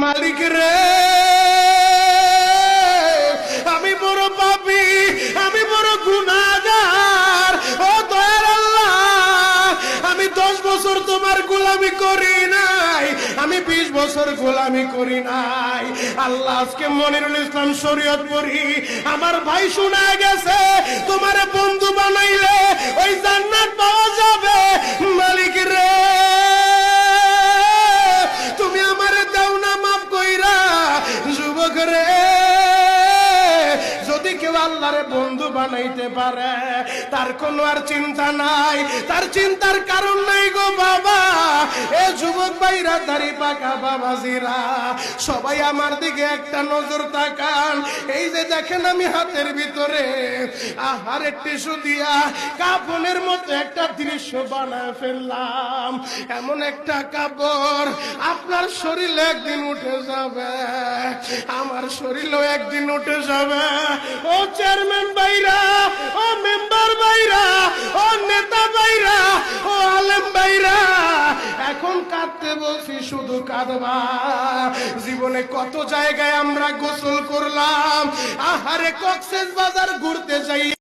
মালিক রে, আমি বড় পাপী, আমি বড় গুনাহগার। ও দয়ার আল্লাহ, আমি 10 বছর তোমার গোলামি করি নাই, আমি 20 বছর গোলামি করি নাই। আল্লাহ, আজকে মনিরুল ইসলাম শরীয়তপুরী আমার ভাই শোনা গেছে তোমার বন্ধু বানাইলে ওই জান্নাত পাওয়া যাবে। মালিক রে, তুমি আমারে দাও না মাফ কইরা। যুবক রে, যদি কেউ আল্লাহরে বন্ধু বানাইতে পারে তার কোনো আর চিন্তা নাই, তার চিন্তার কারণ নাই গো বাবা। এ যুবক ভাইরা, দাড়ি পাকা বাবাজিরা, সবাই আমার দিকে একটা নজর তাকান। এই যে দেখেন আমি হাতের ভিতরে আহারে টিস্যু দিয়া কাফনের মতো একটা দৃশ্য বানায় ফেললাম। এমন একটা কাপড় আপনার শরীরে একদিন উঠে যাবে, আমার শরীরেও একদিন উঠে যাবে। ও চেয়ারম্যান ভাইরা, ও মেম্বার ভাইরা, ও নেতা ভাইরা, ও আলেম ভাইরা, এখন কাঁদতে বলছি, শুধু কাঁদবা। জীবনে কত জায়গায় আমরা গোসল করলাম, আহারে কক্সবাজার ঘুরতে যাই।